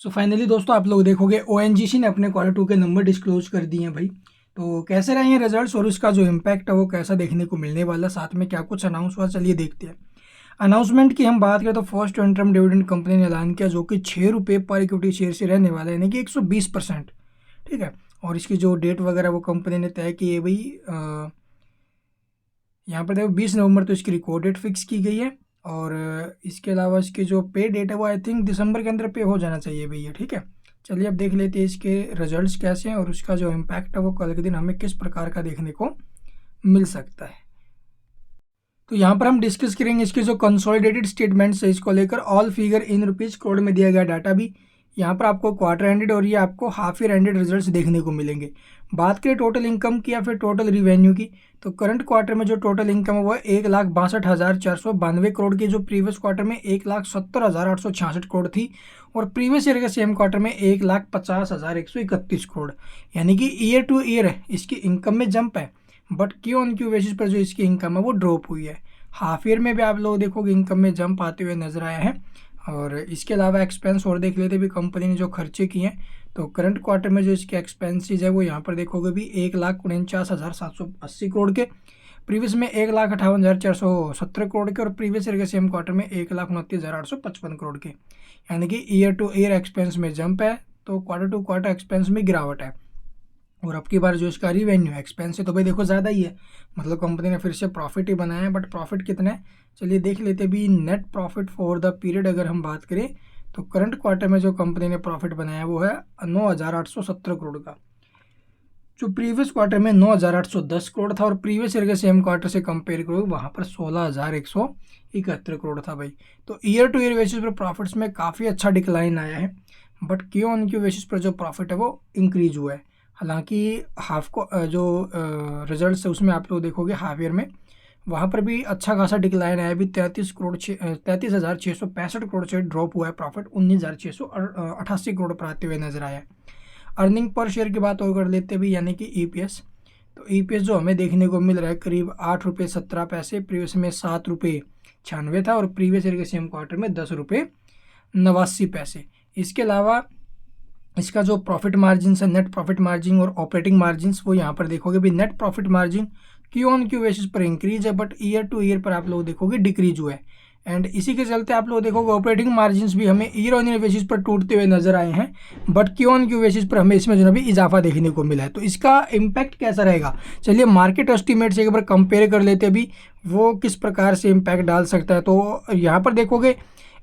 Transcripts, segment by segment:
So finally दोस्तों आप लोग देखोगे ओएनजीसी ने अपने Q2 के नंबर डिस्क्लोज कर दिए हैं भाई। तो कैसे रहे हैं रिजल्ट्स और उसका जो इम्पैक्ट है वो कैसा देखने को मिलने वाला, साथ में क्या कुछ अनाउंस हुआ, चलिए देखते हैं। अनाउंसमेंट की हम बात करें तो फर्स्ट इंटरम डिविडेंड कंपनी ने ऐलान किया जो कि 6 रुपये पर इक्विटी शेयर से रहने वाला है, यानी कि 120%। ठीक है, और इसकी जो डेट वगैरह वो कंपनी ने तय की है भाई। यहाँ पर देखो 20 नवंबर तो इसकी रिकॉर्ड डेट फिक्स की गई है। और इसके अलावा इसकी जो पे डेट है वो आई थिंक दिसंबर के अंदर पे हो जाना चाहिए भैया। ठीक है, चलिए अब देख लेते हैं इसके रिजल्ट्स कैसे हैं और उसका जो इम्पैक्ट है वो कल के दिन हमें किस प्रकार का देखने को मिल सकता है। तो यहाँ पर हम डिस्कस करेंगे इसके जो कंसोलिडेटेड स्टेटमेंट्स है, इसको लेकर all figure in rupees crore में दिया गया डाटा भी। यहाँ पर आपको क्वार्टर एंडेड और ये आपको हाफ ईयर एंडेड रिजल्ट्स देखने को मिलेंगे। बात करें टोटल इनकम की या फिर टोटल रिवेन्यू की, तो करंट क्वार्टर में जो टोटल इनकम है वो 1,62,492 करोड़ की, जो प्रीवियस क्वार्टर में 1,70,866 करोड़ थी, और प्रीवियस ईयर के सेम क्वार्टर में 1,50,131 करोड़, यानी कि ईयर टू ईयर इसकी इनकम में जंप है। But Q on Q basis पर जो इसकी इनकम है वो ड्रॉप हुई है। हाफ ईयर में भी आप लोग देखोगे इनकम में जंप आते हुए नजर आया है। और इसके अलावा एक्सपेंस और देख लेते भी कंपनी ने जो खर्चे किए हैं, तो करंट क्वार्टर में जो इसके एक्सपेंसेस है वो यहाँ पर देखोगे भी 1,49,780 करोड़ के, प्रीवियस में 1,58,417 करोड़ के, और प्रीवियस ईयर के सेम क्वार्टर में 1,29,855 करोड़ के, यानी कि ईयर टू ईयर एक्सपेंस में जंप है, तो क्वार्टर टू क्वार्टर एक्सपेंस में गिरावट है। और अब की बार जो इसका रिवेन्यू एक्सपेंस है तो भाई देखो ज़्यादा ही है, मतलब कंपनी ने फिर से प्रॉफिट ही बनाया है। बट प्रॉफिट कितना है चलिए देख लेते भी। Net profit for the period अगर हम बात करें तो करंट क्वार्टर में जो कंपनी ने प्रॉफिट बनाया वो है 9,817 करोड़ का, जो प्रीवियस क्वार्टर में 9,810 करोड़ था, और प्रीवियस ईयर के सेम क्वार्टर से कंपेयर करो वहाँ पर 16,171 करोड़ था भाई। तो ईयर टू ईयर बेसिस पर प्रॉफिट्स में काफ़ी अच्छा डिक्लाइन आया है। But Q on Q basis पर जो प्रॉफिट है वो इंक्रीज हुआ है। हालांकि हाफ को जो रिजल्ट्स है उसमें आप लोग देखोगे हाफ ईयर में वहाँ पर भी अच्छा खासा डिक्लाइन आया, भी 33,665 करोड़ से ड्रॉप हुआ है प्रॉफिट, 19,688 करोड़ पर आते हुए नजर आया है। अर्निंग पर शेयर की बात और कर लेते भी, यानी कि ईपीएस। तो ईपीएस जो हमें देखने को मिल रहा है करीब 8 रुपये 17 पैसे, प्रीवियस में 7 रुपये 96 था, और प्रीवियस ईयर के सेम क्वार्टर में 10 रुपये 89 पैसे। इसके अलावा इसका जो प्रॉफिट मार्जिन है, नेट प्रॉफिट मार्जिन और ऑपरेटिंग मार्जिन, वो यहाँ पर देखोगे भी net profit margin Q on Q basis पर इंक्रीज है, बट ईयर टू ईयर पर आप लोग देखोगे डिक्रीज हुआ है। एंड इसी के चलते आप लोग देखोगे ऑपरेटिंग मार्जिन भी हमें ईयर ऑन ईयर बेसिस पर टूटते हुए नजर आए हैं, but Q on Q basis पर हमें इसमें जो है भी इजाफा देखने को मिला है। तो इसका इम्पैक्ट कैसा रहेगा, चलिए मार्केट एस्टिमेट से एक बार कंपेयर कर लेते भी वो किस प्रकार से इम्पैक्ट डाल सकता है। तो यहाँ पर देखोगे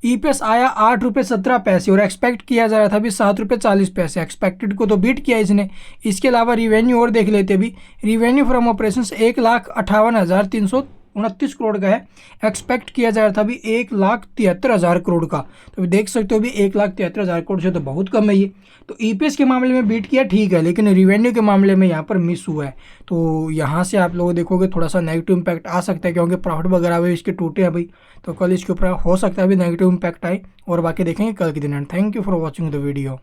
ईपीएस आया 8 रुपये 17 पैसे और एक्सपेक्ट किया जा रहा था भी 7 रुपये 40 पैसे, एक्सपेक्टेड को तो बीट किया इसने। इसके अलावा रिवेन्यू और देख लेते भी, रिवेन्यू फ्रॉम ऑपरेशंस 1,58,329 करोड़ का है, एक्सपेक्ट किया जा रहा था भी 1,73,000 करोड़ का। तो देख सकते हो भी 1,73,000 करोड़ से तो बहुत कम है ये। तो ईपीएस के मामले में बीट किया ठीक है, लेकिन रिवेन्यू के मामले में यहाँ पर मिस हुआ है। तो यहाँ से आप लोग देखोगे थोड़ा सा नेगेटिव इम्पैक्ट आ सकता है, क्योंकि प्रॉफिट वगैरह भी इसके टूटे हैं भाई। तो कल इसके ऊपर हो सकता है भी नेगेटिव इम्पैक्ट आए, और बाकी देखेंगे कल के दिन। And thank you for watching the video.